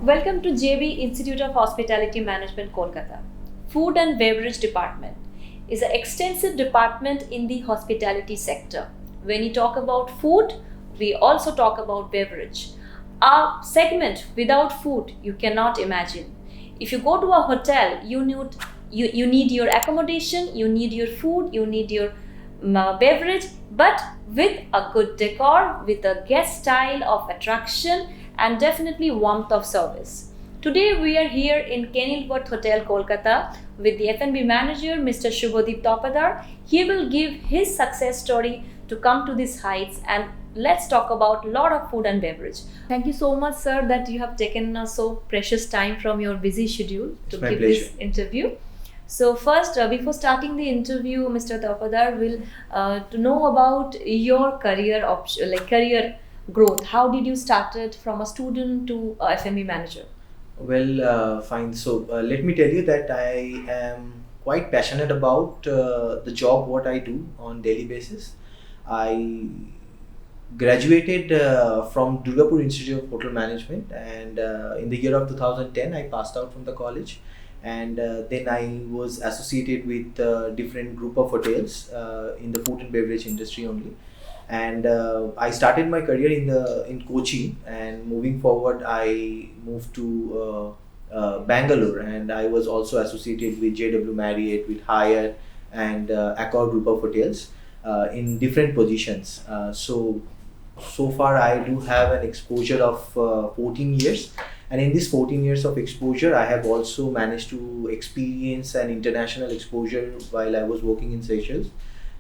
Welcome to JB Institute of Hospitality Management, Kolkata. Food and Beverage Department is an extensive department in the hospitality sector. When we talk about food, we also talk about beverage. A segment without food you cannot imagine. If you go to a hotel, you need your accommodation, you need your food, you need your beverage, but with a good decor, with a guest style of attraction, and definitely warmth of service. Today we are here in Kenilworth Hotel, Kolkata with the F&B manager, Mr. Shubhadeep Topadar. He will give his success story to come to these heights, and let's talk about a lot of food and beverage. Thank you so much, sir, that you have taken so precious time from your busy schedule to give this interview. So first, before starting the interview, Mr. Topadar will to know about your career growth. How did you started from a student to a F&B manager? Well, fine. So let me tell you that I am quite passionate about the job what I do on daily basis. I graduated from Durgapur Institute of Hotel Management, and in the year of 2010 I passed out from the college, and then I was associated with different group of hotels in the food and beverage industry only. And I started my career in Kochi, and moving forward I moved to Bangalore, and I was also associated with JW Marriott, with Hyatt and Accor group of hotels in different positions. So far I do have an exposure of 14 years, and in this 14 years of exposure I have also managed to experience an international exposure while I was working in Seychelles.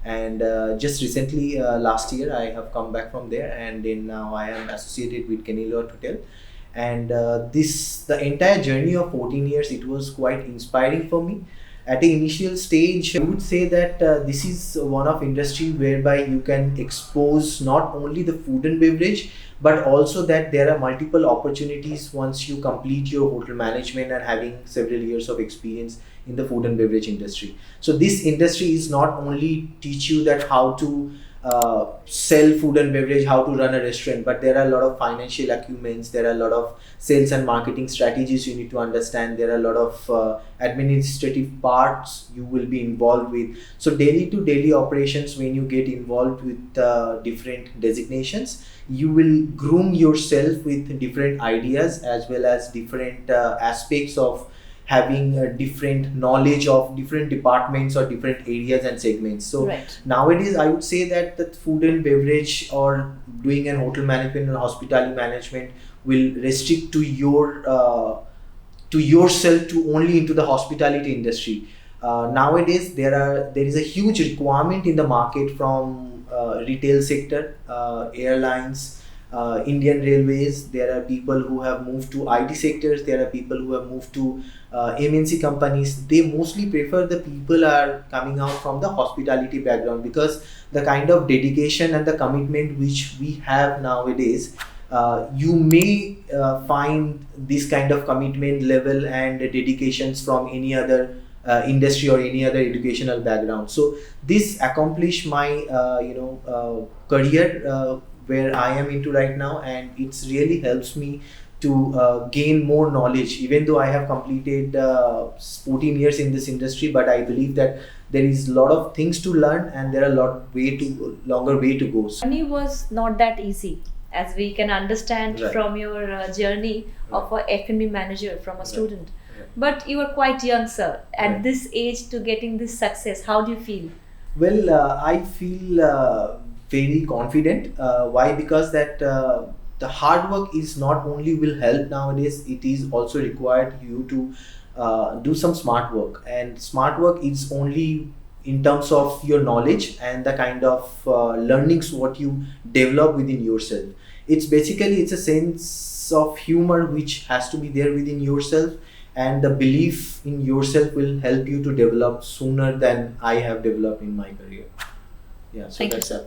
And just recently, last year, I have come back from there, and then now I am associated with Kenilworth Hotel. And the entire journey of 14 years, it was quite inspiring for me. At the initial stage, I would say that this is one of industry whereby you can expose not only the food and beverage, but also that there are multiple opportunities once you complete your hotel management and having several years of experience in the food and beverage industry. So this industry is not only teach you that how to sell food and beverage, how to run a restaurant, but there are a lot of financial acumens, there are a lot of sales and marketing strategies you need to understand, there are a lot of administrative parts you will be involved with. So daily to daily operations, when you get involved with different designations, you will groom yourself with different ideas as well as different aspects of having a different knowledge of different departments or different areas and segments. So nowadays I would say that the food and beverage or doing an hotel management and hospitality management will restrict to yourself to only into the hospitality industry. Nowadays there is a huge requirement in the market from retail sector, airlines, Indian Railways. There are people who have moved to IT sectors, there are people who have moved to MNC companies. They mostly prefer the people are coming out from the hospitality background, because the kind of dedication and the commitment which we have nowadays, you may find this kind of commitment level and dedications from any other industry or any other educational background. So this accomplished my career where I am into right now, and it's really helps me to gain more knowledge. Even though I have completed 14 years in this industry, but I believe that there is a lot of things to learn and there are longer way to go. Journey was not that easy, as we can understand from your journey of a F&B manager from a student. But you are quite young, sir. At this age to getting this success, how do you feel? Well, I feel very confident. Why? Because that the hard work is not only will help nowadays, it is also required you to do some smart work. And smart work is only in terms of your knowledge and the kind of learnings what you develop within yourself. It's a sense of humor which has to be there within yourself, and the belief in yourself will help you to develop sooner than I have developed in my career. Yeah, so thank you, sir.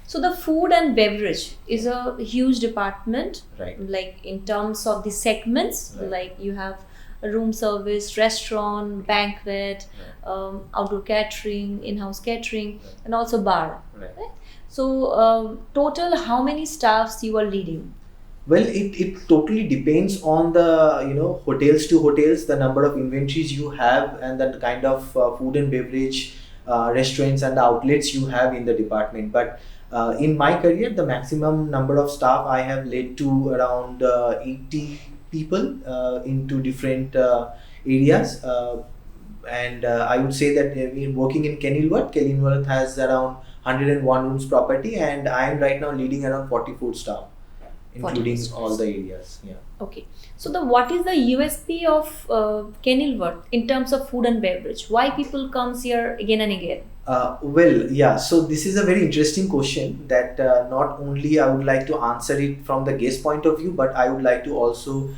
So the food and beverage is a huge department, like in terms of the segments, like you have room service, restaurant, banquet, outdoor catering, in-house catering, and also bar. Right? So total, how many staffs you are leading? Well, it totally depends on the hotels to hotels, the number of inventories you have, and the kind of food and beverage restaurants and the outlets you have in the department. But in my career, the maximum number of staff I have led to around 80 people into different areas. And I would say that working in Kenilworth has around 101 rooms property, and I am right now leading around 44 staff, 44 including stores. all the areas. Yeah. Okay. So what is the USP of Kenilworth in terms of food and beverage? Why people comes here again and again? Well, yeah. So this is a very interesting question that not only I would like to answer it from the guest point of view, but I would like to also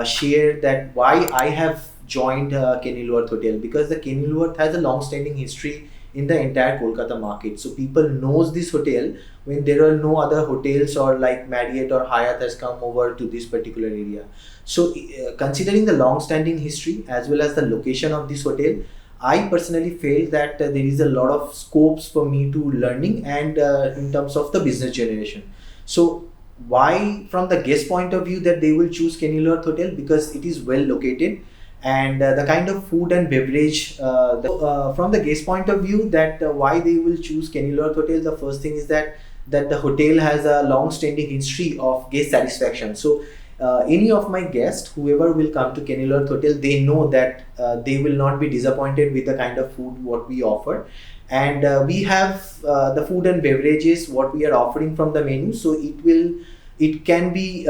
share that why I have joined Kenilworth Hotel, because the Kenilworth has a long-standing history in the entire Kolkata market. So people knows this hotel when there are no other hotels or like Marriott or Hyatt has come over to this particular area. So considering the long-standing history as well as the location of this hotel, I personally feel that there is a lot of scopes for me to learning and in terms of the business generation. So why from the guest point of view that they will choose Kenilworth Hotel? Because it is well located, and the kind of food and beverage from the guest point of view that why they will choose Kenilworth Hotel, the first thing is that the hotel has a long standing history of guest satisfaction. So any of my guests, whoever will come to Kenilworth Hotel, they know that they will not be disappointed with the kind of food what we offer. And we have the food and beverages what we are offering from the menu, so it can be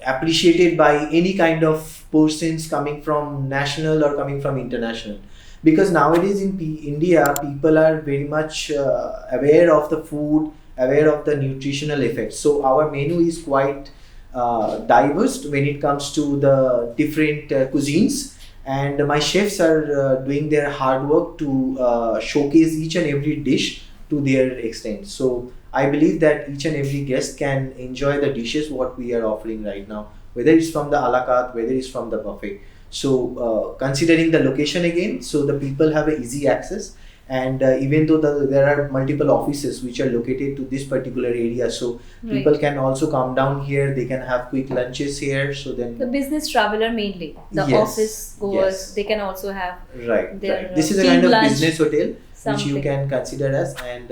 appreciated by any kind of persons coming from national or coming from international, because nowadays in India people are very much aware of the food, aware of the nutritional effects. So our menu is quite diverse when it comes to the different cuisines, and my chefs are doing their hard work to showcase each and every dish to their extent. So I believe that each and every guest can enjoy the dishes what we are offering right now, whether it's from the a la carte, whether it's from the buffet. So considering the location again, so the people have a easy access, and even though there are multiple offices which are located to this particular area, so people can also come down here, they can have quick lunches here. So then the business traveler mainly, the Yes, office goers, yes. they can also have right, their right. This is a team kind of lunch, business hotel which you something. can consider as, and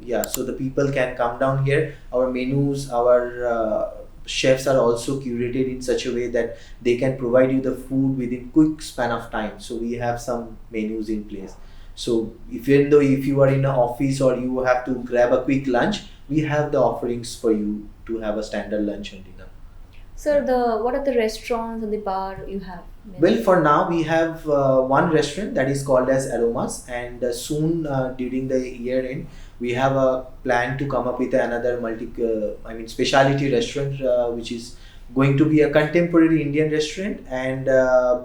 yeah, so the people can come down here. Our menus, our chefs are also curated in such a way that they can provide you the food within quick span of time. So we have some menus in place. So even though if you are in an office or you have to grab a quick lunch, we have the offerings for you to have a standard lunch and dinner. Sir, what are the restaurants and the bar you have? Well, for now we have one restaurant that is called as Aromas, and soon during the year end we have a plan to come up with another specialty restaurant which is going to be a contemporary Indian restaurant, and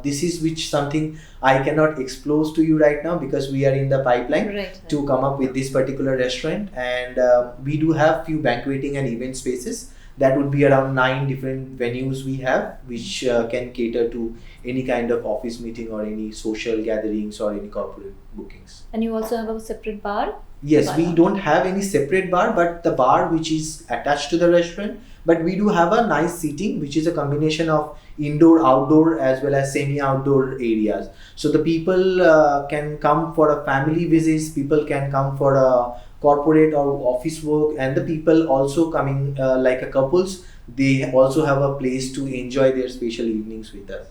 this is which something I cannot expose to you right now because we are in the pipeline Right. to come up with this particular restaurant. And we do have few banqueting and event spaces. That would be around 9 different venues we have, which can cater to any kind of office meeting or any social gatherings or any corporate bookings. And you also have a separate bar? Yes, Bar. we don't have any separate bar, but the bar which is attached to the restaurant. But we do have a nice seating, which is a combination of indoor, outdoor, as well as semi-outdoor areas. So the people can come for a family visits, people can come for a corporate or office work, and the people also coming like a couples, they also have a place to enjoy their special evenings with us.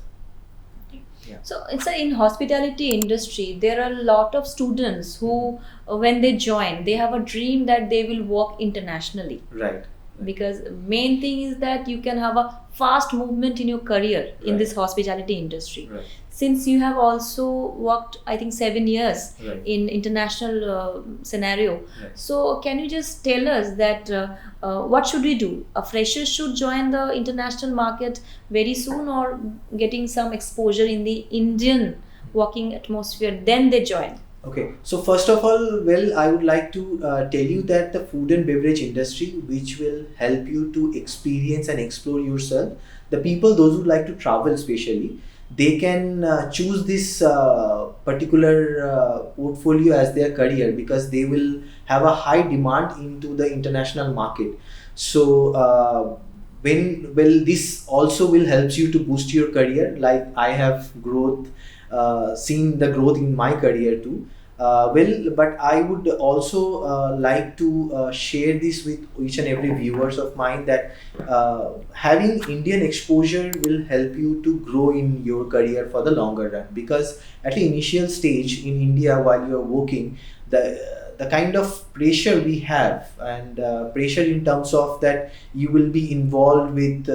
Yeah. So it's in hospitality industry, there are a lot of students who, when they join, they have a dream that they will work internationally. Right. Because main thing is that you can have a fast movement in your career in Right. this hospitality industry. Right. Since you have also worked, I think 7 years Right. in international scenario. Right. So can you just tell us that what should we do? A fresher should join the international market very soon, or getting some exposure in the Indian working atmosphere, then they join? Okay, so first of all, well, I would like to tell you that the food and beverage industry, which will help you to experience and explore yourself, the people, those who like to travel especially, they can choose this particular portfolio as their career, because they will have a high demand into the international market. So this also will helps you to boost your career. Like I have seen the growth in my career too. But I would also like to share this with each and every viewers of mine, that having Indian exposure will help you to grow in your career for the longer run. Because at the initial stage in India, while you are working, the kind of pressure we have, and pressure in terms of that you will be involved with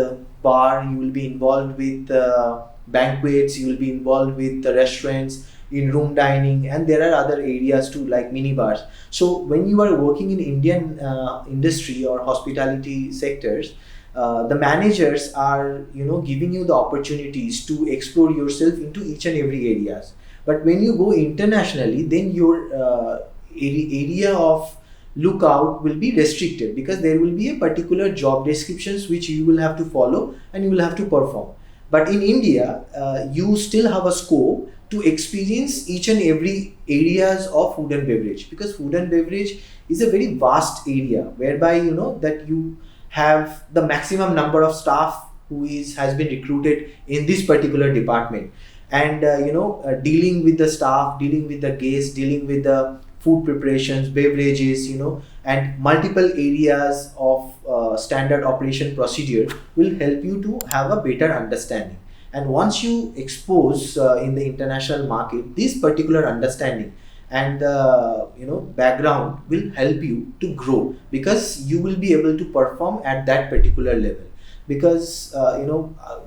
bar, you will be involved with banquets, you will be involved with the restaurants, in room dining, and there are other areas too, like mini bars. So when you are working in Indian industry or hospitality sectors, the managers are giving you the opportunities to explore yourself into each and every areas. But when you go internationally, then your area of lookout will be restricted, because there will be a particular job descriptions which you will have to follow and you will have to perform. But in India, you still have a scope to experience each and every areas of food and beverage, because food and beverage is a very vast area, whereby that you have the maximum number of staff who has been recruited in this particular department. And dealing with the staff, dealing with the guests, dealing with the food preparations, beverages, and multiple areas of standard operation procedure will help you to have a better understanding. And once you expose in the international market, this particular understanding and background will help you to grow, because you will be able to perform at that particular level. Because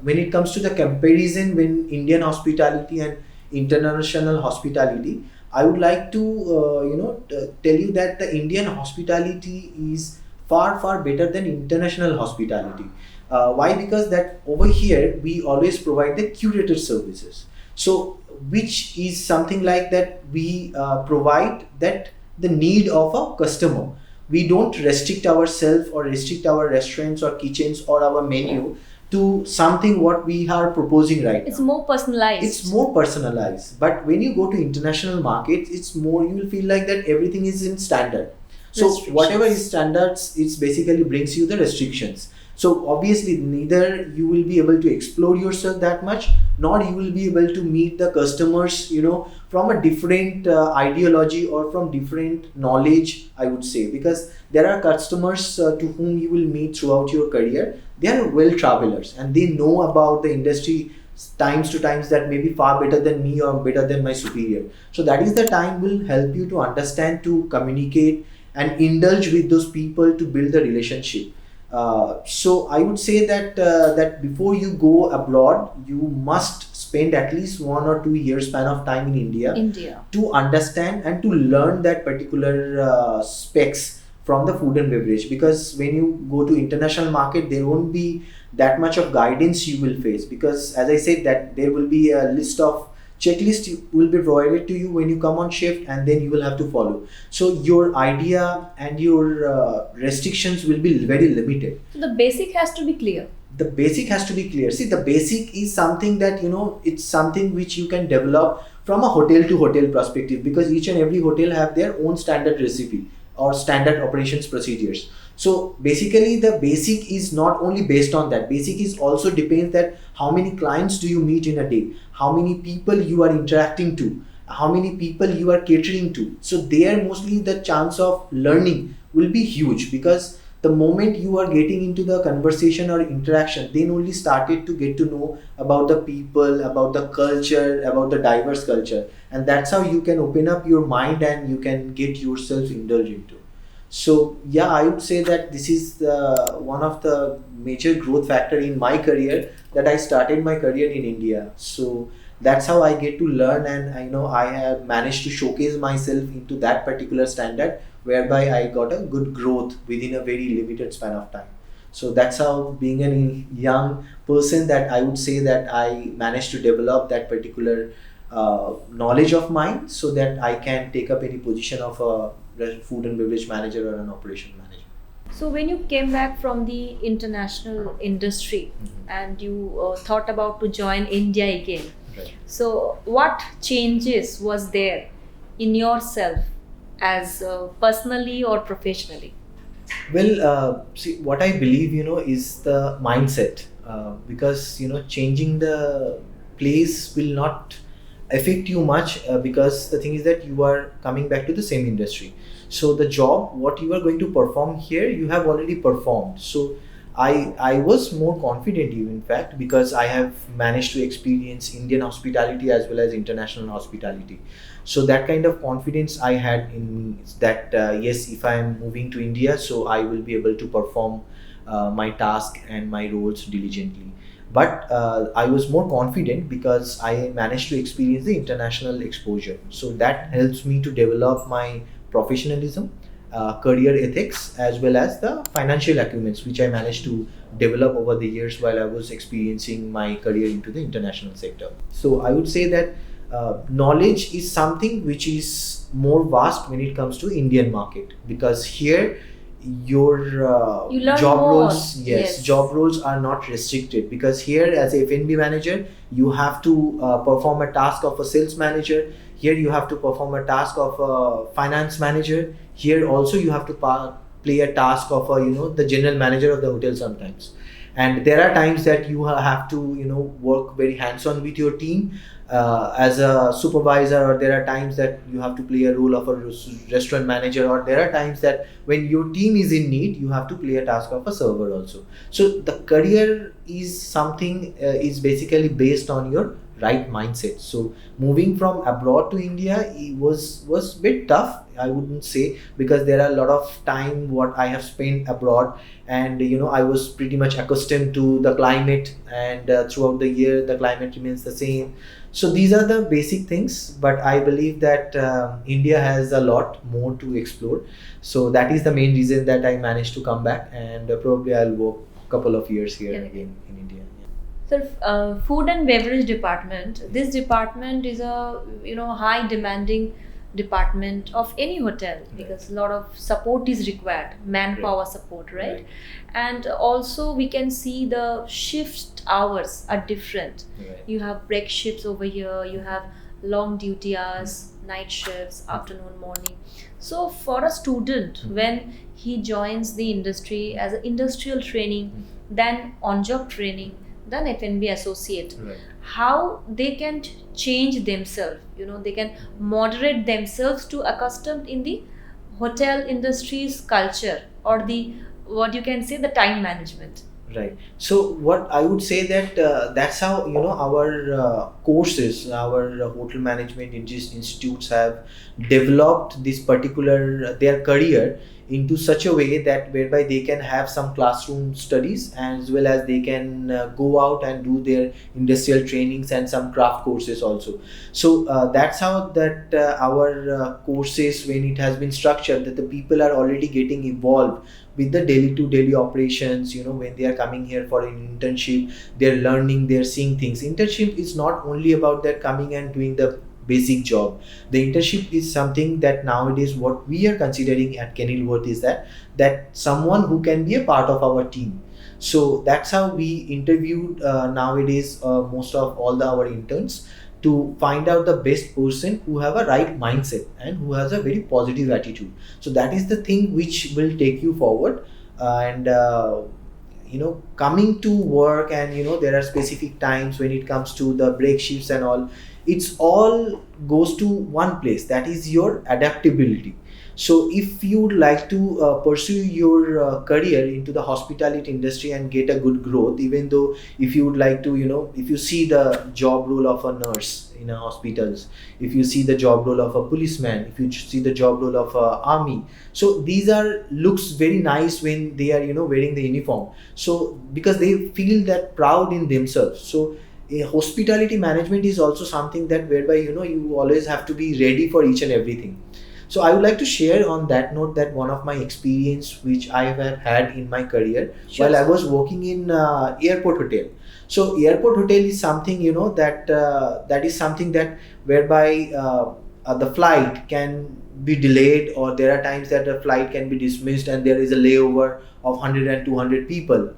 when it comes to the comparison when Indian hospitality and international hospitality, I would like to tell you that the Indian hospitality is far better than international hospitality. Why? Because that over here we always provide the curated services. So which is something like that we provide that the need of a customer. We don't restrict ourselves or restrict our restaurants or kitchens or our menu to something what we are proposing right now. It's more personalized. It's more personalized. But when you go to international markets, it's more, you will feel like that everything is in standard. So whatever is standards, it's basically brings you the restrictions. So obviously neither you will be able to explore yourself that much, nor you will be able to meet the customers, from a different ideology or from different knowledge, I would say. Because there are customers to whom you will meet throughout your career. They are well travelers and they know about the industry times to times that may be far better than me or better than my superior. So that is the time will help you to understand, to communicate and indulge with those people to build the relationship. So I would say that before you go abroad, you must spend at least 1 or 2 years span of time in India to understand and to learn that particular specs from the food and beverage. Because when you go to international market, there won't be that much of guidance you will face, because as I said that there will be a list of checklist will be provided to you when you come on shift, and then you will have to follow. So your idea and your restrictions will be very limited. So the basic has to be clear. The basic has to be clear. See, the basic is something that it's something which you can develop from a hotel to hotel perspective, because each and every hotel have their own standard recipe or standard operations procedures. So basically the basic is not only based on that. Basic is also depends that how many clients do you meet in a day, how many people you are interacting to, how many people you are catering to. So there mostly the chance of learning will be huge, because the moment you are getting into the conversation or interaction, then only started to get to know about the people, about the culture, about the diverse culture. And that's how you can open up your mind and you can get yourself indulged into. So yeah, I would say that this is one of the major growth factor in my career, that I started my career in India. So that's how I get to learn, and I know I have managed to showcase myself into that particular standard, whereby I got a good growth within a very limited span of time. So that's how, being a young person, that I would say that I managed to develop that particular knowledge of mine, so that I can take up any position of a food and beverage manager or an operation manager. So when you came back from the international industry and you thought about to join India again, Right. so what changes was there in yourself as personally or professionally? Well, see, what I believe, is the mindset. Because, changing the place will not affect you much, because the thing is that you are coming back to the same industry. So the job, what you are going to perform here, you have already performed. So I was more confident, even in fact, because I have managed to experience Indian hospitality as well as international hospitality. So that kind of confidence I had in me is that, yes, if I am moving to India, so I will be able to perform my task and my roles diligently. But I was more confident because I managed to experience the international exposure. So that helps me to develop my professionalism, career ethics, as well as the financial acumen, which I managed to develop over the years while I was experiencing my career into the international sector. So I would say that knowledge is something which is more vast when it comes to Indian market, because here your You learn job more. roles, yes, Yes. job roles are not restricted, because here as a F&B manager you have to perform a task of a sales manager. Here you have to perform a task of a finance manager. Here also you have to play a task of a, the general manager of the hotel sometimes. And there are times that you have to, work very hands on with your team as a supervisor, or there are times that you have to play a role of a restaurant manager, or there are times that when your team is in need you have to play a task of a server also. So the career is something, is basically based on your right mindset. So moving from abroad to India was a bit tough, I wouldn't say, because there are a lot of time what I have spent abroad, and I was pretty much accustomed to the climate, and throughout the year the climate remains the same. So these are the basic things, but I believe that India has a lot more to explore. So that is the main reason that I managed to come back, and probably I'll work a couple of years here Yeah. again in India. So, food and beverage department. This department is a high demanding department of any hotel, because a lot of support is required, manpower support, right? And also we can see the shift hours are different. Right. You have break shifts over here. You have long duty hours, night shifts, afternoon, morning. So for a student, when he joins the industry as an industrial training, then on-job training, then F&B associate, Right. how they can change themselves, they can moderate themselves to accustomed in the hotel industry's culture, or the, what you can say, the time management. Right. So what I would say that, that's how our courses, our hotel management institutes have developed this particular their career into such a way that whereby they can have some classroom studies, as well as they can go out and do their industrial trainings and some craft courses also. So that's how that our courses, when it has been structured, that the people are already getting involved with the daily to daily operations. When they are coming here for an internship, they're learning, they're seeing things. Internship is not only about that coming and doing the basic job. The internship is something that nowadays what we are considering at Kenilworth is that someone who can be a part of our team. So that's how we interviewed nowadays most of all our interns, to find out the best person who have a right mindset and who has a very positive attitude. So that is the thing which will take you forward. And coming to work, and there are specific times when it comes to the break shifts and all, it's all goes to one place, that is your adaptability. So if you would like to pursue your career into the hospitality industry and get a good growth, even though if you would like to, if you see the job role of a nurse in a hospitals, if you see the job role of a policeman, if you see the job role of a army, so these are looks very nice when they are wearing the uniform. So because they feel that proud in themselves. So hospitality management is also something that whereby you always have to be ready for each and everything. So I would like to share on that note that one of my experience which I have had in my career, Sure, while I sir. was working in airport hotel. So airport hotel is something that is something that whereby the flight can be delayed, or there are times that the flight can be dismissed and there is a layover of 100 and 200 people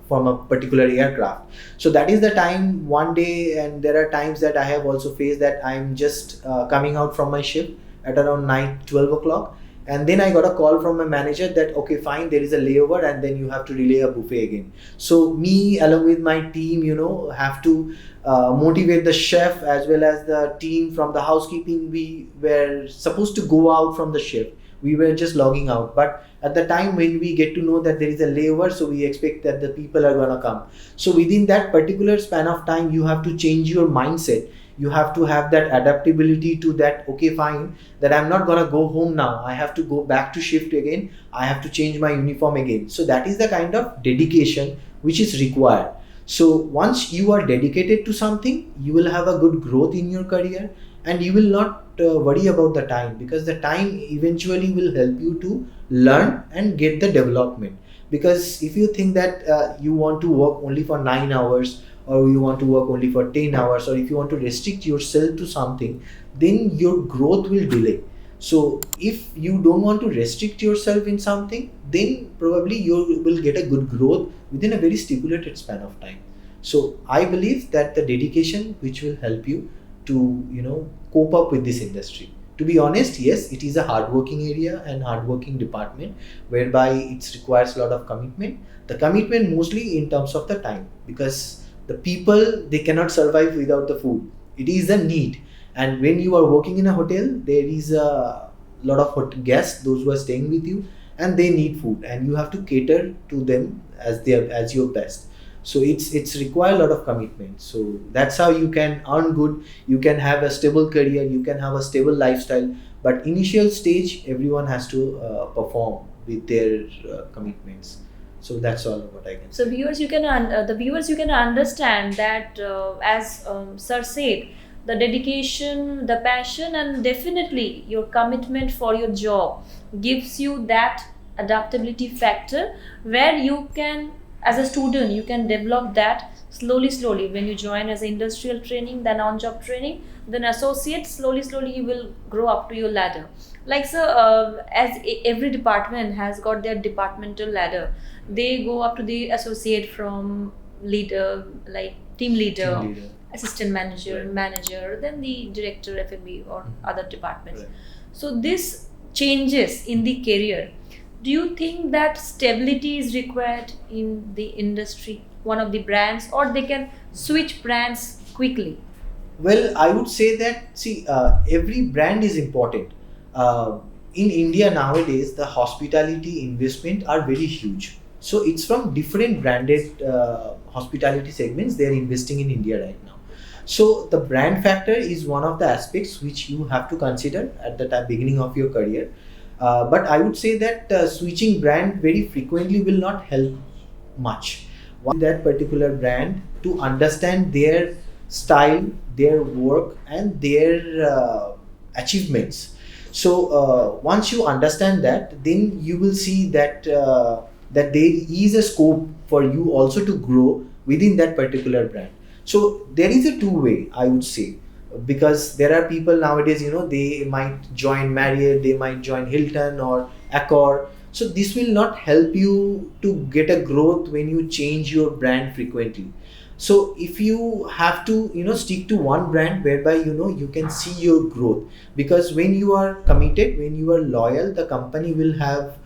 from a particular aircraft. So that is the time one day, and there are times that I have also faced that I'm just coming out from my ship at around night 12 o'clock, And then I got a call from my manager that, okay, fine, there is a layover and then you have to relay a buffet again. So me along with my team, have to motivate the chef as well as the team from the housekeeping. We were supposed to go out from the shift. We were just logging out. But at the time when we get to know that there is a layover, so we expect that the people are going to come. So within that particular span of time, you have to change your mindset. You have to have that adaptability to that, okay, fine, that I'm not going to go home now. I have to go back to shift again. I have to change my uniform again. So that is the kind of dedication which is required. So once you are dedicated to something, you will have a good growth in your career, and you will not worry about the time, because the time eventually will help you to learn and get the development. Because if you think that you want to work only for 9 hours, or you want to work only for 10 hours, or if you want to restrict yourself to something, then your growth will delay. So if you don't want to restrict yourself in something, then probably you will get a good growth within a very stipulated span of time. So I believe that the dedication which will help you to cope up with this industry. To be honest, yes, it is a hardworking area and hardworking department whereby it requires a lot of commitment. The commitment mostly in terms of the time, because the people, they cannot survive without the food. It is a need. And when you are working in a hotel, there is a lot of guests, those who are staying with you, and they need food, and you have to cater to them as your best. So it's require a lot of commitment. So that's how you can earn good, you can have a stable career, you can have a stable lifestyle. But initial stage, everyone has to perform with their commitments. So that's all what I can say. So viewers, you can understand that as Sir said, the dedication, the passion, and definitely your commitment for your job gives you that adaptability factor, where you can, as a student, you can develop that slowly. When you join as industrial training, then on-job training, then associate, slowly you will grow up to your ladder. Like, so as every department has got their departmental ladder, they go up to the associate, from leader, like team leader, assistant manager, Right. manager, then the director, F&B, or other departments. Right. So this changes in the career. Do you think that stability is required in the industry, one of the brands, or they can switch brands quickly? Well, I would say that, see, every brand is important. In India nowadays, the hospitality investment are very huge. So it's from different branded hospitality segments they are investing in India right now. So the brand factor is one of the aspects which you have to consider at the beginning of your career. But I would say that switching brand very frequently will not help much. That particular brand, to understand their style, their work, and their achievements. So once you understand that, then you will see that that there is a scope for you also to grow within that particular brand. So there is a two-way, I would say, because there are people nowadays, they might join Marriott, they might join Hilton or Accor. So this will not help you to get a growth when you change your brand frequently. So if you have to stick to one brand whereby you can see your growth, because when you are committed, when you are loyal, the company will have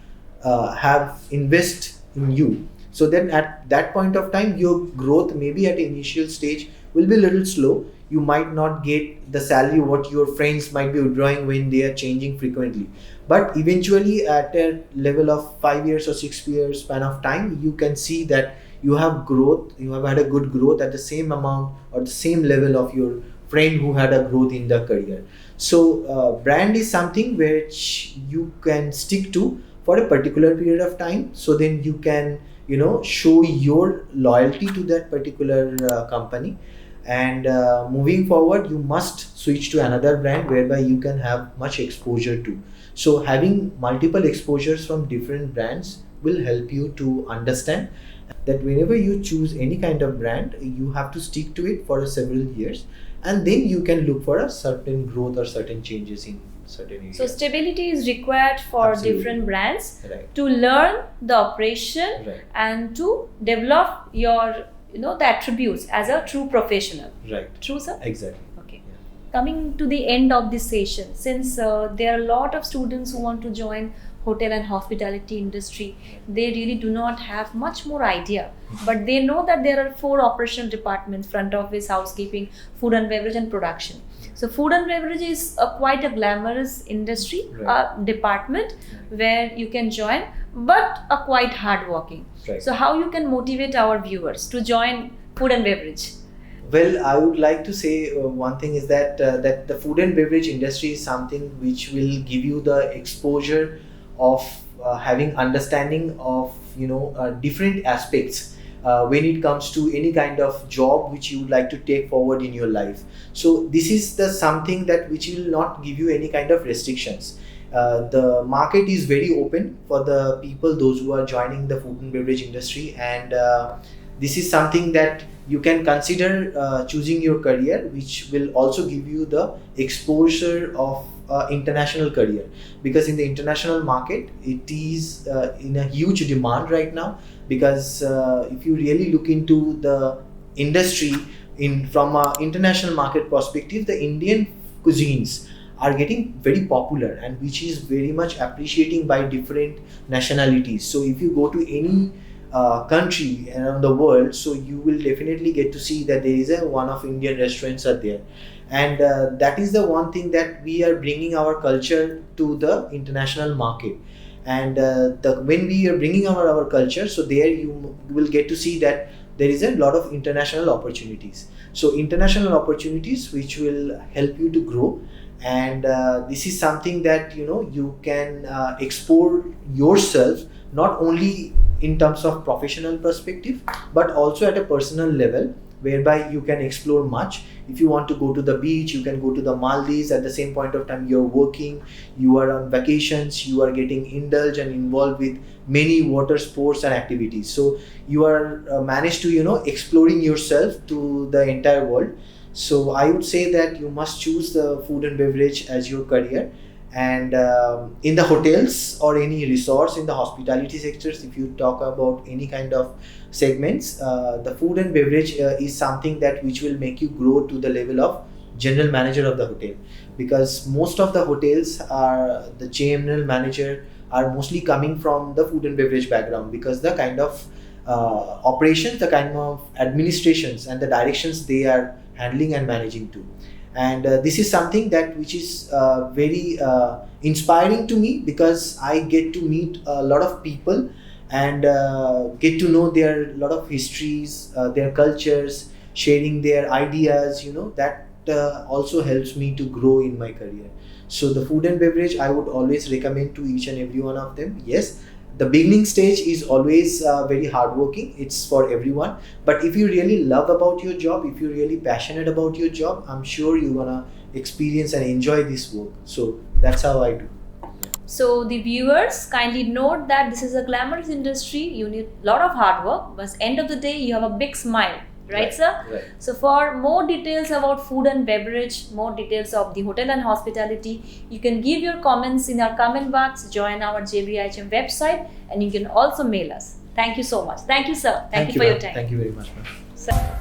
invest in you. So then at that point of time, your growth maybe at initial stage will be a little slow. You might not get the salary what your friends might be withdrawing when they are changing frequently. But eventually at a level of 5 years or 6 years span of time, you can see that you have growth, you have had a good growth at the same amount or the same level of your friend who had a growth in the career. So brand is something which you can stick to for a particular period of time. So then you can show your loyalty to that particular company. And moving forward, you must switch to another brand whereby you can have much exposure to. So having multiple exposures from different brands will help you to understand that whenever you choose any kind of brand, you have to stick to it for several years, and then you can look for a certain growth or certain changes in certain areas. So stability is required for Absolutely. different brands Right. to learn the operation Right. and to develop your the attributes as a true professional. Right. True, sir? Exactly. Okay. Yeah. coming to the end of this session, since there are a lot of students who want to join hotel and hospitality industry, they really do not have much more idea, but they know that there are 4 operational departments: front office, housekeeping, food and beverage, and production. So food and beverage is quite a glamorous industry, department where you can join, but a quite hardworking. So how you can motivate our viewers to join food and beverage? Well, I would like to say one thing is that that the food and beverage industry is something which will give you the exposure of having understanding of different aspects when it comes to any kind of job which you would like to take forward in your life. So this is the something that which will not give you any kind of restrictions. The market is very open for the people, those who are joining the food and beverage industry, and this is something that you can consider choosing your career, which will also give you the exposure of international career, because in the international market it is in a huge demand right now. Because if you really look into the industry from an international market perspective, the Indian cuisines are getting very popular, and which is very much appreciating by different nationalities. So if you go to any country around the world, so you will definitely get to see that there is one of Indian restaurants are there, and that is the one thing that we are bringing our culture to the international market. And when we are bringing our culture, so there you will get to see that there is a lot of international opportunities. So international opportunities which will help you to grow, and this is something that you can explore yourself, not only in terms of professional perspective, but also at a personal level, whereby you can explore much. If you want to go to the beach, you can go to the Maldives. At the same point of time, you're working, you are on vacations, you are getting indulged and involved with many water sports and activities. So you are managed to exploring yourself to the entire world. So I would say that you must choose the food and beverage as your career. And in the hotels or any resorts in the hospitality sectors, if you talk about any kind of segments, the food and beverage is something that which will make you grow to the level of general manager of the hotel, because most of the hotels are the general manager are mostly coming from the food and beverage background, because the kind of operations, the kind of administrations and the directions they are handling and managing to. And this is something that which is very inspiring to me, because I get to meet a lot of people and get to know their lot of histories, their cultures, sharing their ideas. That also helps me to grow in my career. So the food and beverage, I would always recommend to each and every one of them. Yes, the beginning stage is always very hardworking. It's for everyone. But if you really love about your job, if you're really passionate about your job, I'm sure you're gonna experience and enjoy this work. So that's how I do. So the viewers, kindly note that this is a glamorous industry. You need a lot of hard work, but end of the day, you have a big smile. Right, sir? Right. So for more details about food and beverage, more details of the hotel and hospitality, you can give your comments in our comment box, join our JBIHM website, and you can also mail us. Thank you so much. Thank you, sir. Thank you for your time. Thank you very much, ma'am. Sir.